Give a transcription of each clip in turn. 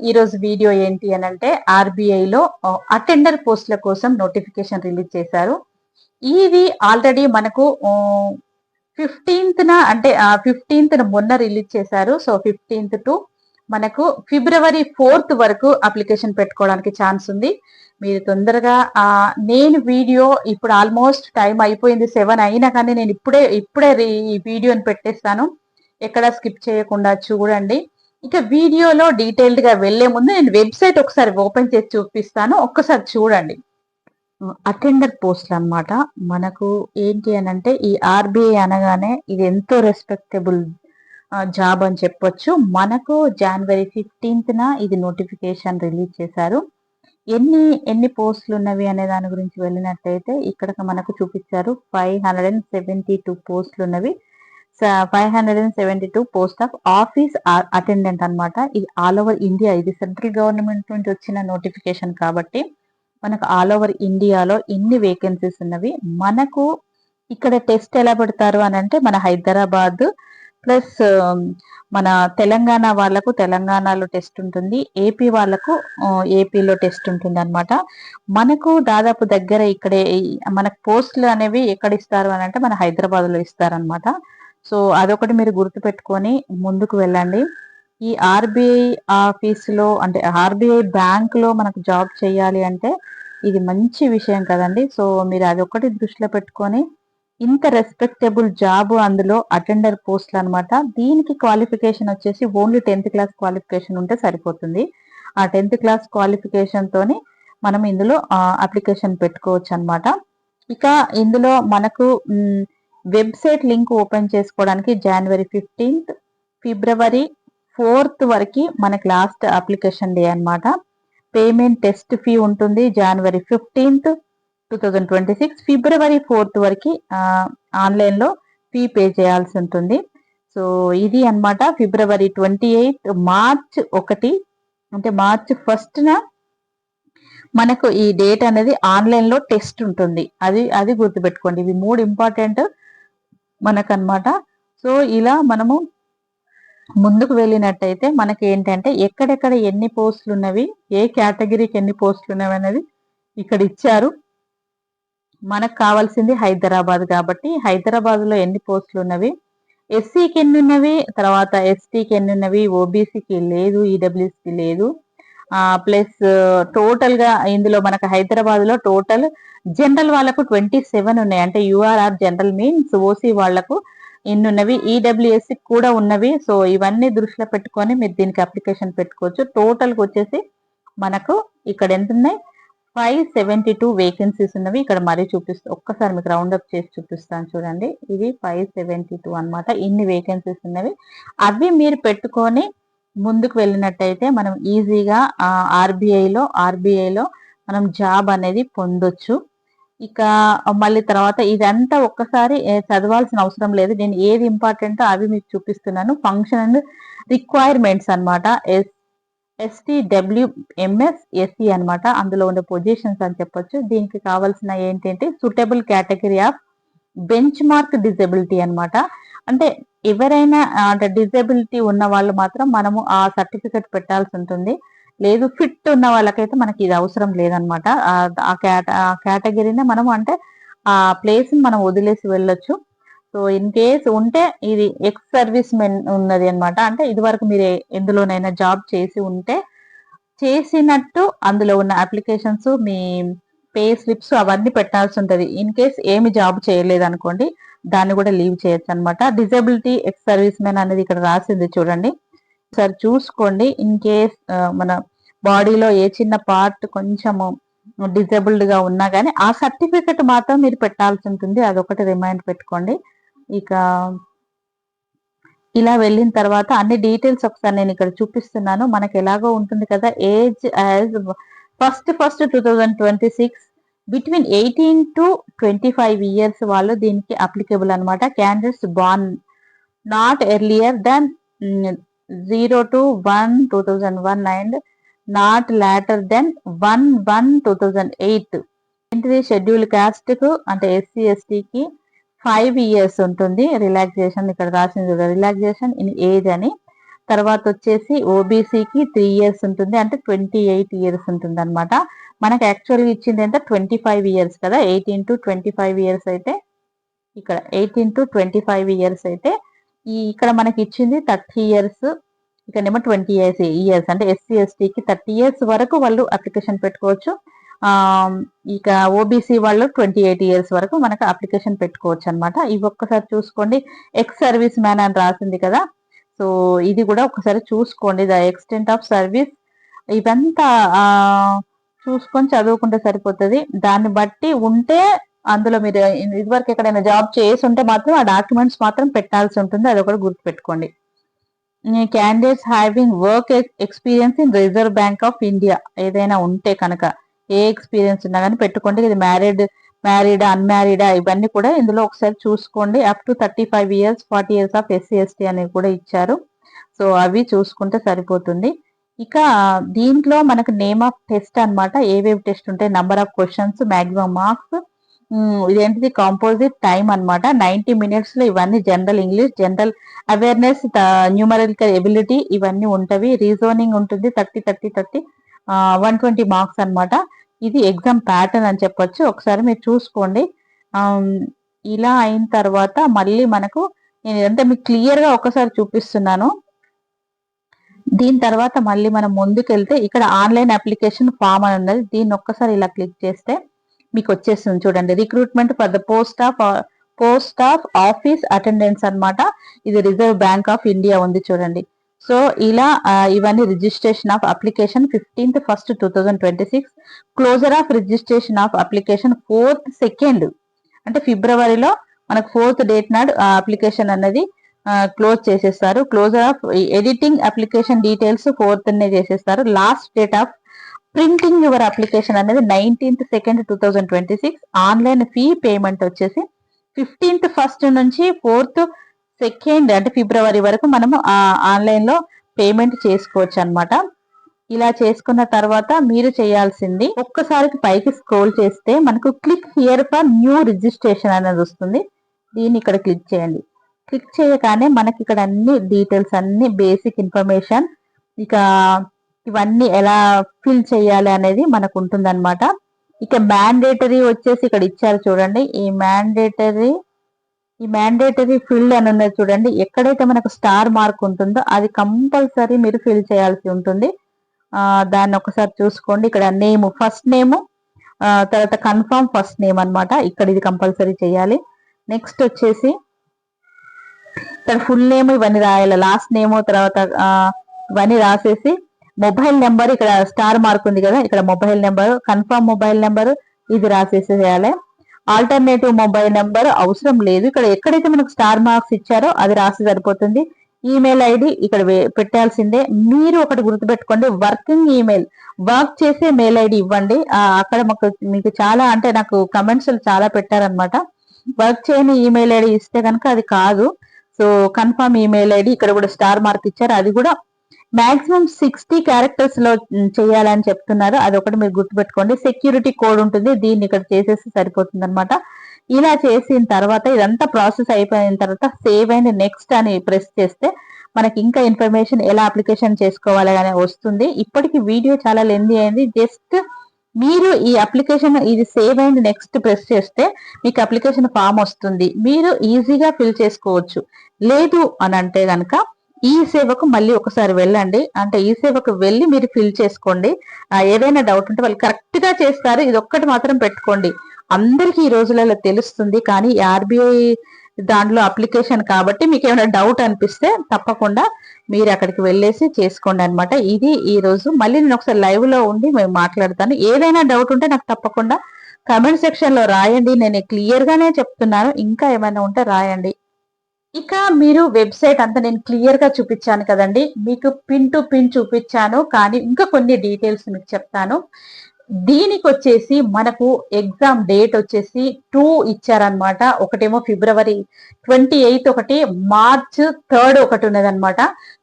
ఈ రోజు వీడియో ఏంటి అని అంటే ఆర్బీఐలో అటెండర్ పోస్టుల కోసం నోటిఫికేషన్ రిలీజ్ చేశారు. ఇది ఆల్రెడీ మనకు 15న అంటే 15న మొన్న రిలీజ్ చేశారు. సో 15th టు మనకు ఫిబ్రవరి 4th వరకు అప్లికేషన్ పెట్టుకోవడానికి ఛాన్స్ ఉంది. మీరు తొందరగా నేను వీడియో ఇప్పుడు ఆల్మోస్ట్ టైం అయిపోయింది 7 అయినా కానీ నేను ఇప్పుడే ఈ వీడియోని పెట్టేస్తాను. ఎక్కడ స్కిప్ చేయకుండా చూడండి. ఇక వీడియోలో డీటెయిల్డ్ గా వెళ్లే ముందు నేను వెబ్సైట్ ఒకసారి ఓపెన్ చేసి చూపిస్తాను, ఒక్కసారి చూడండి. అటెండర్ పోస్టులు అన్నమాట. మనకు ఏంటి అని అంటే ఈ ఆర్బీఐ అనగానే ఇది ఎంతో రెస్పెక్టబుల్ జాబ్ అని చెప్పొచ్చు. మనకు జనవరి 15న ఇది నోటిఫికేషన్ రిలీజ్ చేశారు. ఎన్ని పోస్టులు ఉన్నవి అనే దాని గురించి వెళ్ళినట్టయితే ఇక్కడ మనకు చూపించారు 572 పోస్టులు ఉన్నవి. 572 పోస్ట్ ఆఫ్ ఆఫీస్ అటెండెంట్ అన్నమాట. ఇది ఆల్ ఓవర్ ఇండియా, ఇది సెంట్రల్ గవర్నమెంట్ నుంచి వచ్చిన నోటిఫికేషన్ కాబట్టి మనకు ఆల్ ఓవర్ ఇండియాలో ఇన్ని వేకెన్సీస్ ఉన్నవి. మనకు ఇక్కడ టెస్ట్ ఎలా పెడతారు అని అంటే మన హైదరాబాద్ ప్లస్ మన తెలంగాణ వాళ్ళకు తెలంగాణలో టెస్ట్ ఉంటుంది, ఏపీ వాళ్ళకు ఏపీలో టెస్ట్ ఉంటుంది అనమాట. మనకు దాదాపు దగ్గర ఇక్కడే మనకు పోస్టులు అనేవి ఎక్కడ ఇస్తారు అని అంటే మన హైదరాబాద్ లో ఇస్తారనమాట. సో అదొకటి మీరు గుర్తుపెట్టుకొని ముందుకు వెళ్ళండి. ఈ ఆర్బీఐ ఆఫీసులో అంటే ఆర్బీఐ బ్యాంక్ లో మనకు జాబ్ చేయాలి అంటే ఇది మంచి విషయం కదండి. సో మీరు అదొకటి దృష్టిలో పెట్టుకొని ఇంత రెస్పెక్టబుల్ జాబ్, అందులో అటెండర్ పోస్టులు అనమాట. దీనికి క్వాలిఫికేషన్ వచ్చేసి ఓన్లీ 10th క్లాస్ క్వాలిఫికేషన్ ఉంటే సరిపోతుంది. ఆ 10th క్లాస్ క్వాలిఫికేషన్ తోని మనం ఇందులో అప్లికేషన్ పెట్టుకోవచ్చు అనమాట. ఇక ఇందులో మనకు వెబ్సైట్ లింక్ ఓపెన్ చేసుకోవడానికి జనవరి 15th ఫిబ్రవరి 4th వరకు మనకి లాస్ట్ అప్లికేషన్ డే అనమాట. పేమెంట్ టెస్ట్ ఫీ ఉంటుంది జనవరి 15th 2026. ఫిబ్రవరి 4th వరకు ఆన్లైన్ లో ఫీ పే చేయాల్సి ఉంటుంది. సో ఇది అన్నమాట. ఫిబ్రవరి 28 మార్చ్ 1 అంటే మార్చ్ 1న మనకు ఈ డేట్ అనేది ఆన్లైన్ లో టెస్ట్ ఉంటుంది. అది గుర్తుపెట్టుకోండి. ఇవి 3 ఇంపార్టెంట్ మనకన్నమాట. సో ఇలా మనము ముందుకు వెళ్ళినట్టయితే మనకి ఏంటంటే ఎక్కడెక్కడ ఎన్ని పోస్టులు ఉన్నవి, ఏ కేటగిరీకి ఎన్ని పోస్టులు ఉన్నవి అనేది ఇక్కడ ఇచ్చారు. మనకు కావాల్సింది హైదరాబాద్ కాబట్టి హైదరాబాద్ లో ఎన్ని పోస్టులు ఉన్నవి, ఎస్సీకి ఎన్ని ఉన్నవి, తర్వాత ఎస్టీకి ఎన్ని ఉన్నవి, ఓబీసీకి లేదు, ఈడబ్ల్యూసీకి లేదు. ప్లస్ టోటల్ గా ఇందులో మనకు హైదరాబాద్ లో టోటల్ జనరల్ వాళ్ళకు 27 ఉన్నాయి. అంటే యూఆర్ఆర్ జనరల్ మీన్స్ ఓసీ వాళ్లకు ఎన్ని ఉన్నవి, ఈడబ్ల్యూఎస్ కూడా ఉన్నవి. సో ఇవన్నీ దృష్టిలో పెట్టుకొని మీరు దీనికి అప్లికేషన్ పెట్టుకోవచ్చు. టోటల్ గా వచ్చేసి మనకు ఇక్కడ ఎంత ఉన్నాయి, 572 వేకెన్సీస్ ఉన్నవి. ఇక్కడ మరీ చూపిస్తా, ఒక్కసారి మీకు రౌండ్ అప్ చేసి చూపిస్తాను చూడండి. ఇది 572 అనమాట. ఇన్ని వేకెన్సీస్ ఉన్నవి. అవి మీరు పెట్టుకొని ముందుకు వెళ్ళినట్టయితే మనం ఈజీగా ఆర్బీఐలో మనం జాబ్ అనేది పొందొచ్చు. ఇక మళ్ళీ తర్వాత ఇదంతా ఒక్కసారి చదవాల్సిన అవసరం లేదు. నేను ఏది ఇంపార్టెంట్ అవి మీకు చూపిస్తున్నాను. ఫంక్షన్ అండ్ రిక్వైర్మెంట్స్ అనమాట. STWMS SE అనమాట. అందులో ఉండే పొజిషన్స్ అని చెప్పొచ్చు. దీనికి కావాల్సిన ఏంటంటే suitable category of bench mark disability అనమాట. అంటే ఎవరైనా అంటే డిజబిలిటీ ఉన్న వాళ్ళు మాత్రం మనము ఆ సర్టిఫికెట్ పెట్టాల్సి ఉంటుంది. లేదు ఫిట్ ఉన్న వాళ్ళకైతే మనకి ఇది అవసరం లేదనమాట. ఆ కేటగిరీనే మనం అంటే ఆ ప్లేస్ మనం వదిలేసి వెళ్ళొచ్చు. సో ఇన్ కేస్ ఉంటే ఇది ఎక్స్ సర్వీస్ మెన్ ఉన్నది అనమాట. అంటే ఇది వరకు మీరు ఎందులోనైనా జాబ్ చేసి ఉంటే చేసినట్టు అందులో ఉన్న అప్లికేషన్స్, మీ పే స్లిప్స్ అవన్నీ పెట్టాల్సి ఉంటుంది. ఇన్ కేస్ ఏమి జాబ్ చేయలేదు అనుకోండి, దాన్ని కూడా లీవ్ చేయొచ్చు అనమాట. డిజబిలిటీ ఎక్స్ సర్వీస్ మెన్ అనేది ఇక్కడ రాసింది చూడండి, ఒకసారి చూసుకోండి. ఇన్ కేస్ మన బాడీలో ఏ చిన్న పార్ట్ కొంచెము డిజేబుల్డ్ గా ఉన్నా కానీ ఆ సర్టిఫికెట్ మాత్రం మీరు పెట్టాల్సి ఉంటుంది. అదొకటి రిమైండ్ పెట్టుకోండి. ఇక ఇలా వెళ్ళిన తర్వాత అన్ని డీటెయిల్స్ ఒకసారి నేను ఇక్కడ చూపిస్తున్నాను. మనకి ఎలాగో ఉంటుంది కదా, age as 1st 2026 between 18 to 25 years వాళ్ళు దీనికి అప్లికబుల్ అనమాట. Candidates born not earlier than 0-1-2001 and not later than 1-1-2008. ఏంటిది, షెడ్యూల్ కాస్ట్ కు అంటే SC STకి 5 years ఉంటుంది రిలాక్సేషన్. ఇక్కడ రాసింది రిలాక్సేషన్ ఇన్ ఏజ్ అని. తర్వాత వచ్చేసి ఓబీసీకి 3 ఇయర్స్ ఉంటుంది, అంటే 28 ఇయర్స్ ఉంటుంది అనమాట. మనకు యాక్చువల్గా ఇచ్చింది ఎంత 25 ఇయర్స్ కదా, 18 to 25 ఇయర్స్ అయితే ఇక్కడ 18 to 25 ఇయర్స్ అయితే ఇక్కడ మనకి ఇచ్చింది 30 ఇయర్స్, ఇక్కడేమో 20 ఇయర్స్ అంటే ఎస్సీ ఎస్టీకి 30 ఇయర్స్ వరకు వాళ్ళు అప్లికేషన్ పెట్టుకోవచ్చు. ఇక ఓబీసీ వాళ్ళు 28 ఇయర్స్ వరకు మనకు అప్లికేషన్ పెట్టుకోవచ్చు అనమాట. ఇవి ఒక్కసారి చూసుకోండి. ఎక్స్ సర్వీస్ మ్యాన్ అని రాసింది కదా, సో ఇది కూడా ఒకసారి చూసుకోండి. ద ఎక్స్టెంట్ ఆఫ్ సర్వీస్ ఇదంతా చూసుకొని చదువుకుంటే సరిపోతుంది. దాన్ని బట్టి ఉంటే అందులో మీరు ఇదివరకు ఎక్కడైనా జాబ్ చేసి ఉంటే మాత్రం ఆ డాక్యుమెంట్స్ మాత్రం పెట్టాల్సి ఉంటుంది, అది ఒకటి గుర్తుపెట్టుకోండి. Candidates having work experience in reserve bank of India ఏదైనా ఉంటే కనుక, ఏ ఎక్స్పీరియన్స్ ఉన్నా కానీ పెట్టుకోండి. ఇది మ్యారీడా అన్మ్యారీడా ఇవన్నీ కూడా ఇందులో ఒకసారి చూసుకోండి. Up to 35 years 40 years of SC ST అనేవి కూడా ఇచ్చారు, సో అవి చూసుకుంటే సరిపోతుంది. ఇక దీంట్లో మనకు నేమ్ ఆఫ్ టెస్ట్ అనమాట, ఏవేవి టెస్ట్ ఉంటాయి, number of questions, maximum marks, ఇదేంటిది కాంపోజిట్ టైం అనమాట 90 minutes లో ఇవన్నీ general English, general awareness, numerical ability ఇవన్నీ ఉంటవి. రీజోనింగ్ ఉంటుంది 30 120 మార్క్స్ అనమాట. ఇది ఎగ్జామ్ ప్యాటర్న్ అని చెప్పొచ్చు, ఒకసారి మీరు చూసుకోండి. ఇలా అయిన తర్వాత మళ్ళీ మనకు నేను ఇదంతా మీకు క్లియర్ గా ఒకసారి చూపిస్తున్నాను. దీని తర్వాత మళ్ళీ మనం ముందుకెళ్తే ఇక్కడ ఆన్లైన్ అప్లికేషన్ ఫామ్ అని ఉన్నది, దీన్ని ఒక్కసారి ఇలా క్లిక్ చేస్తే మీకు వచ్చేస్తుంది చూడండి. Recruitment for the post of office attendance అనమాట. ఇది రిజర్వ్ బ్యాంక్ ఆఫ్ ఇండియా ఉంది చూడండి. సో ఇలా ఇవన్నీ registration of application 15th 1st 2026, closure of registration of application 4th 2nd అంటే ఫిబ్రవరిలో మనకు 4th డేట్ నాడు అప్లికేషన్ అనేది క్లోజ్ చేసేస్తారు. Closure of editing application details 4th చేసేస్తారు. Last date of printing your application అనేది 19th 2nd 2026. Online fee payment వచ్చేసి 15th 1st నుంచి 4th 2nd అంటే ఫిబ్రవరి వరకు మనము ఆన్లైన్ లో పేమెంట్ చేసుకోవచ్చు అనమాట. ఇలా చేసుకున్న తర్వాత మీరు చేయాల్సింది ఒక్కసారికి పైకి స్క్రోల్ చేస్తే మనకు click here for new registration అనేది వస్తుంది. దీన్ని ఇక్కడ క్లిక్ చేయండి. క్లిక్ చేయగానే మనకి ఇక్కడ అన్ని డీటెయిల్స్, అన్ని బేసిక్ ఇన్ఫర్మేషన్, ఇక ఇవన్నీ ఎలా ఫిల్ చేయాలి అనేది మనకు ఉంటుంది అనమాట. ఇక మ్యాండేటరీ వచ్చేసి ఇక్కడ ఇచ్చారు చూడండి. ఈ మ్యాండేటరీ ఫిల్ అని ఉన్నది చూడండి. ఎక్కడైతే మనకు స్టార్ మార్క్ ఉంటుందో అది కంపల్సరీ మీరు ఫిల్ చేయాల్సి ఉంటుంది. దాన్ని ఒకసారి చూసుకోండి. ఇక్కడ నేమ్, ఫస్ట్ నేమ్, తర్వాత కన్ఫర్మ్ ఫస్ట్ నేమ్ అనమాట. ఇక్కడ ఇది కంపల్సరీ చేయాలి. నెక్స్ట్ వచ్చేసి ఇక్కడ ఫుల్ నేమ్ ఇవన్నీ రాయాలి, లాస్ట్ నేమ్, తర్వాత ఇవన్నీ రాసేసి మొబైల్ నెంబర్, ఇక్కడ స్టార్ మార్క్ ఉంది కదా, ఇక్కడ mobile number, confirm mobile number ఇది రాసేసేయాలి. ఆల్టర్నేటివ్ మొబైల్ నెంబర్ అవసరం లేదు, ఇక్కడ ఎక్కడైతే మనకు స్టార్ మార్క్స్ ఇచ్చారో అది రాసి సరిపోతుంది. ఈమెయిల్ ఐడి ఇక్కడ పెట్టాల్సిందే. మీరు ఒకటి గుర్తుపెట్టుకోండి, వర్కింగ్ ఈమెయిల్, వర్క్ చేసే మెయిల్ ఐడి ఇవ్వండి. అక్కడ మీకు చాలా అంటే నాకు కమెంట్స్ చాలా పెట్టారనమాట. వర్క్ చేయని ఈమెయిల్ ఐడి ఇస్తే కనుక అది కాదు. సో కన్ఫర్మ్ ఈమెయిల్ ఐడి ఇక్కడ కూడా స్టార్ మార్క్ ఇచ్చారు, అది కూడా మాక్సిమం 60 క్యారెక్టర్స్ లో చేయాలని చెప్తున్నారు, అది ఒకటి మీరు గుర్తుపెట్టుకోండి. సెక్యూరిటీ కోడ్ ఉంటుంది, దీన్ని ఇక్కడ చేసేసి సరిపోతుంది అనమాట. ఇలా చేసిన తర్వాత ఇదంతా ప్రాసెస్ అయిపోయిన తర్వాత సేవ్ అండ్ నెక్స్ట్ అని ప్రెస్ చేస్తే మనకి ఇంకా ఇన్ఫర్మేషన్ ఎలా అప్లికేషన్ చేసుకోవాలి అని వస్తుంది. ఇప్పటికి వీడియో చాలా లెందీ అయింది, జస్ట్ మీరు ఈ అప్లికేషన్ ఇది సేవ్ అండ్ నెక్స్ట్ ప్రెస్ చేస్తే మీకు అప్లికేషన్ ఫామ్ వస్తుంది, మీరు ఈజీగా ఫిల్ చేసుకోవచ్చు. లేదు అని అంటే కనుక ఈ సేవకు మళ్ళీ ఒకసారి వెళ్ళండి, అంటే ఈ సేవకు వెళ్ళి మీరు ఫిల్ చేసుకోండి. ఏదైనా డౌట్ ఉంటే వాళ్ళు కరెక్ట్ గా చేస్తారు, ఇది ఒక్కటి మాత్రం పెట్టుకోండి. అందరికీ ఈ రోజులలో తెలుస్తుంది, కానీ ఆర్బీఐ దాంట్లో అప్లికేషన్ కాబట్టి మీకు ఏమైనా డౌట్ అనిపిస్తే తప్పకుండా మీరు అక్కడికి వెళ్ళేసి చేసుకోండి అనమాట. ఇది ఈ రోజు. మళ్ళీ నేను ఒకసారి లైవ్ లో ఉండి మేము మాట్లాడతాను. ఏదైనా డౌట్ ఉంటే నాకు తప్పకుండా కమెంట్ సెక్షన్ లో రాయండి, నేను క్లియర్ గానే చెప్తున్నాను. ఇంకా ఏమైనా ఉంటే రాయండి. ఇక మీరు వెబ్సైట్ అంతా నేను క్లియర్ గా చూపించాను కదండి, మీకు పిన్ టు పిన్ చూపించాను, కానీ ఇంకా కొన్ని డీటెయిల్స్ మీకు చెప్తాను. దీనికి వచ్చేసి మనకు ఎగ్జామ్ డేట్ వచ్చేసి 2 ఇచ్చారనమాట. ఒకటేమో ఫిబ్రవరి 28, ఒకటి మార్చ్ 3 ఒకటి ఉన్నదనమాట.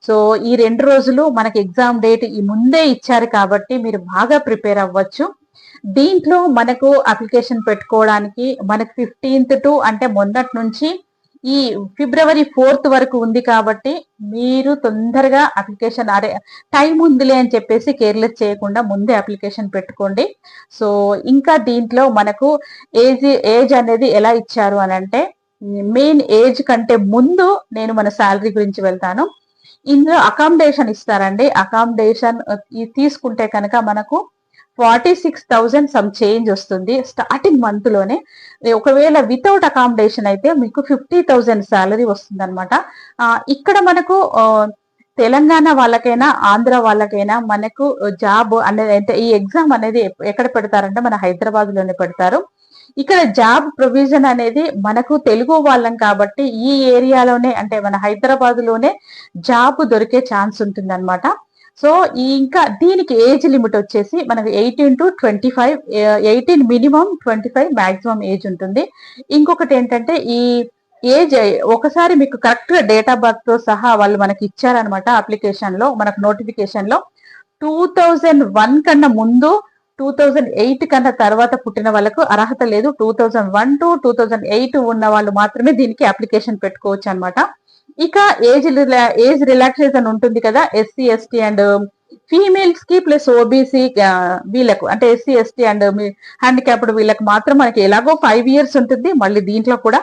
సో ఈ 2 రోజులు మనకి ఎగ్జామ్ డేట్ ఈ ముందే ఇచ్చారు కాబట్టి మీరు బాగా ప్రిపేర్ అవ్వచ్చు. దీంట్లో మనకు అప్లికేషన్ పెట్టుకోవడానికి మనకు 15th టు అంటే మొన్నటి నుంచి ఈ ఫిబ్రవరి 4th వరకు ఉంది కాబట్టి మీరు తొందరగా అప్లికేషన్ టైం ఉందిలే అని చెప్పేసి కేర్లెస్ చేయకుండా ముందే అప్లికేషన్ పెట్టుకోండి. సో ఇంకా దీంట్లో మనకు ఏజ్ అనేది ఎలా ఇచ్చారు అని అంటే, మెయిన్ ఏజ్ కంటే ముందు నేను మన శాలరీ గురించి వెళ్తాను. ఇందులో అకామిడేషన్ ఇస్తారండి. అకామిడేషన్ తీసుకుంటే కనుక మనకు 46,000 సమ్ చేంజ్ వస్తుంది స్టార్టింగ్ మంత్ లోనే. ఒకవేళ వితౌట్ అకామిడేషన్ అయితే మీకు 50,000 శాలరీ వస్తుంది అనమాట. ఇక్కడ మనకు తెలంగాణ వాళ్ళకైనా ఆంధ్ర వాళ్ళకైనా మనకు జాబ్ అనేది అంటే ఈ ఎగ్జామ్ అనేది ఎక్కడ పెడతారంటే మన హైదరాబాద్ లోనే పెడతారు. ఇక్కడ జాబ్ ప్రొవిజన్ అనేది మనకు తెలుగు వాళ్ళం కాబట్టి ఈ ఏరియాలోనే అంటే మన హైదరాబాద్ లోనే జాబ్ దొరికే ఛాన్స్ ఉంటుంది అనమాట. సో ఇంకా దీనికి ఏజ్ లిమిట్ వచ్చేసి మనకు 18 to 25, 18 మినిమం, 25 మాక్సిమం ఏజ్ ఉంటుంది. ఇంకొకటి ఏంటంటే ఈ ఏజ్ ఒకసారి మీకు కరెక్ట్ గా డేట్ ఆఫ్ బర్త్ తో సహా వాళ్ళు మనకి ఇచ్చారనమాట అప్లికేషన్ లో, మనకు నోటిఫికేషన్ లో. 2001 కన్నా ముందు, 2008 కన్నా తర్వాత పుట్టిన వాళ్ళకు అర్హత లేదు. 2001 to 2008 ఉన్న వాళ్ళు మాత్రమే దీనికి అప్లికేషన్ పెట్టుకోవచ్చు అనమాట. ఇక ఏజ్ రిలాక్సేషన్ ఉంటుంది కదా, ఎస్సీ ఎస్టీ అండ్ ఫీమేల్స్ కి ప్లస్ ఓబీసీ వీళ్ళకు అంటే ఎస్సీ ఎస్టీ అండ్ హ్యాండిక్యాప్డ్ వీళ్ళకి మాత్రం మనకి ఎలాగో 5 years ఉంటుంది. మళ్ళీ దీంట్లో కూడా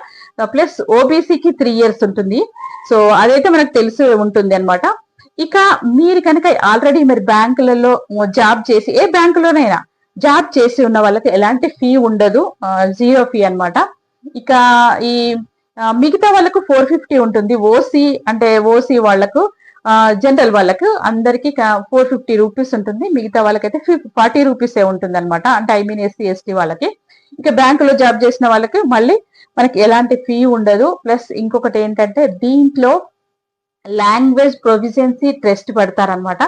ప్లస్ ఓబీసీకి 3 years ఉంటుంది. సో అదైతే మనకు తెలిసి ఉంటుంది అనమాట. ఇక మీరు కనుక ఆల్రెడీ మరి బ్యాంకులలో జాబ్ చేసి, ఏ బ్యాంకులోనైనా జాబ్ చేసి ఉన్న వాళ్ళకి ఎలాంటి ఫీ ఉండదు, 0 ఫీ అనమాట. ఇక ఈ మిగతా వాళ్ళకు 450 ఉంటుంది. ఓసీ వాళ్ళకు, జనరల్ వాళ్ళకు అందరికి 450 రూపీస్ ఉంటుంది. మిగతా వాళ్ళకైతే 40 రూపీసే ఉంటుంది అనమాట. అంటే ఐ మీన్ ఎస్సీ ఎస్టీ వాళ్ళకి. ఇక బ్యాంకులో జాబ్ చేసిన వాళ్ళకి మళ్ళీ మనకి ఎలాంటి ఫీ ఉండదు. ప్లస్ ఇంకొకటి ఏంటంటే దీంట్లో లాంగ్వేజ్ ప్రొఫిషియన్సీ టెస్ట్ పెడతారనమాట.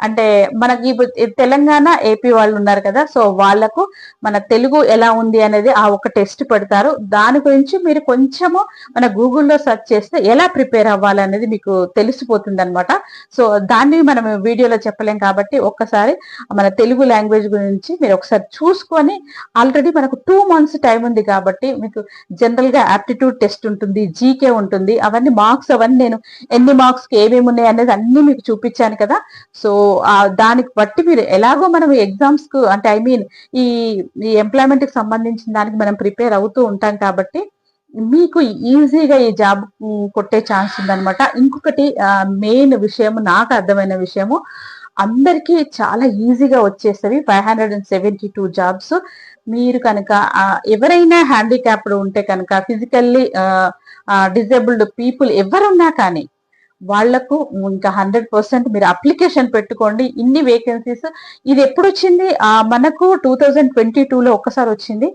అంటే మనకి తెలంగాణ ఏపీ వాళ్ళు ఉన్నారు కదా, సో వాళ్ళకు మన తెలుగు ఎలా ఉంది అనేది ఆ ఒక టెస్ట్ పెడతారు. దాని గురించి మీరు కొంచెము మన గూగుల్లో సెర్చ్ చేస్తే ఎలా ప్రిపేర్ అవ్వాలనేది మీకు తెలిసిపోతుంది అనమాట. సో దాన్ని మనం వీడియోలో చెప్పలేం కాబట్టి ఒక్కసారి మన తెలుగు లాంగ్వేజ్ గురించి మీరు ఒకసారి చూసుకొని, ఆల్రెడీ మనకు 2 months టైం ఉంది కాబట్టి మీకు జనరల్ గా ఆప్టిట్యూడ్ టెస్ట్ ఉంటుంది, జీకే ఉంటుంది. అవన్నీ మార్క్స్ అవన్నీ నేను ఎన్ని మార్క్స్ కి ఏమేమి ఉన్నాయి అనేది అన్ని మీకు చూపించాను కదా. సో దానికి బట్టి మీరు ఎలాగో మనం ఎగ్జామ్స్ కు అంటే ఐ మీన్ ఈ ఎంప్లాయ్మెంట్ కి సంబంధించిన దానికి మనం ప్రిపేర్ అవుతూ ఉంటాం కాబట్టి మీకు ఈజీగా ఈ జాబ్ కొట్టే ఛాన్స్ ఉందన్నమాట. ఇంకొకటి మెయిన్ విషయము, నాకు అర్థమైన విషయము, అందరికీ చాలా ఈజీగా వచ్చేసేవి 572 జాబ్స్. మీరు కనుక ఎవరైనా హ్యాండిక్యాప్డ్ ఉంటే కనుక, ఫిజికల్లీ డిజేబుల్డ్ పీపుల్ ఎవరున్నా కానీ వాళ్లకు ఇంకా 100% మీరు అప్లికేషన్ పెట్టుకోండి. ఇన్ని వేకెన్సీస్ ఇది ఎప్పుడు వచ్చింది, మనకు 2022లో ఒక్కసారి వచ్చింది.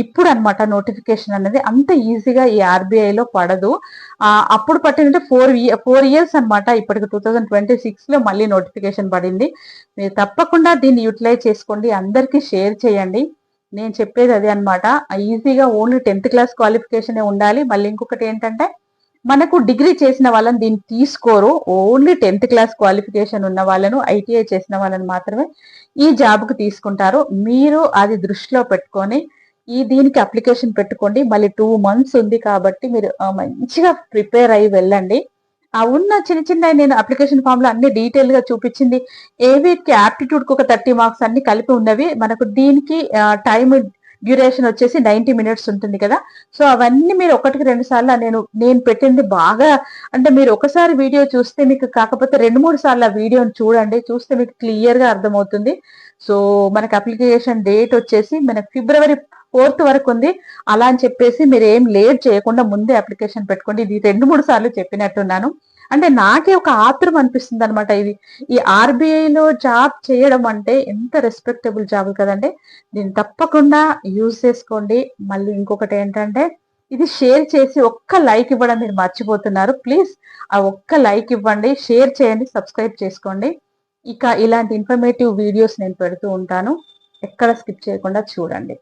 ఇప్పుడు అనమాట నోటిఫికేషన్ అనేది. అంత ఈజీగా ఈ ఆర్బీఐలో పడదు. అప్పుడు పట్టిందంటే 4 years అనమాట. ఇప్పటికి 2026లో మళ్ళీ నోటిఫికేషన్ పడింది. మీరు తప్పకుండా దీన్ని యూటిలైజ్ చేసుకోండి, అందరికీ షేర్ చేయండి. నేను చెప్పేది అదే అనమాట. ఈజీగా ఓన్లీ 10th క్లాస్ క్వాలిఫికేషన్ ఉండాలి. మళ్ళీ ఇంకొకటి ఏంటంటే మనకు డిగ్రీ చేసిన వాళ్ళని దీన్ని తీసుకోరు. ఓన్లీ 10th క్లాస్ క్వాలిఫికేషన్ ఉన్న వాళ్ళను, ఐటీఐ చేసిన వాళ్ళని మాత్రమే ఈ జాబ్ కు తీసుకుంటారు. మీరు అది దృష్టిలో పెట్టుకొని దీనికి అప్లికేషన్ పెట్టుకోండి. మళ్ళీ 2 months ఉంది కాబట్టి మీరు మంచిగా ప్రిపేర్ అయ్యి వెళ్ళండి. ఉన్న చిన్న చిన్న నేను అప్లికేషన్ ఫామ్ లో అన్ని డీటెయిల్ గా చూపించింది. ఏవీకి యాప్టిట్యూడ్ కు ఒక 30 మార్క్స్ అన్ని కలిపి ఉన్నవి. మనకు దీనికి టైం డ్యూరేషన్ వచ్చేసి 90 minutes ఉంటుంది కదా. సో అవన్నీ మీరు 1-2 సార్లు నేను పెట్టింది బాగా, అంటే మీరు ఒకసారి వీడియో చూస్తే మీకు కాకపోతే 2-3 సార్లు ఆ వీడియోని చూడండి, చూస్తే మీకు క్లియర్ గా అర్థమవుతుంది. సో మనకి అప్లికేషన్ డేట్ వచ్చేసి మనకి ఫిబ్రవరి 4th వరకు ఉంది. అలా అని చెప్పేసి మీరు ఏం లేట్ చేయకుండా ముందే అప్లికేషన్ పెట్టుకోండి. ఇది 2-3 సార్లు చెప్పినట్టున్నాను. అంటే నాకే ఒక ఆత్రం అనిపిస్తుంది అనమాట. ఈ ఆర్బీఐలో జాబ్ చేయడం అంటే ఎంత రెస్పెక్టబుల్ జాబ్ కదండి. దీన్ని తప్పకుండా యూజ్ చేసుకోండి. మళ్ళీ ఇంకొకటి ఏంటంటే ఇది షేర్ చేసి ఒక్క లైక్ ఇవ్వడం మీరు మర్చిపోతున్నారు. ప్లీజ్ ఆ ఒక్క లైక్ ఇవ్వండి, షేర్ చేయండి, సబ్స్క్రైబ్ చేసుకోండి. ఇక ఇలాంటి ఇన్ఫర్మేటివ్ వీడియోస్ నేను పెడుతూ ఉంటాను, ఎక్కడ స్కిప్ చేయకుండా చూడండి.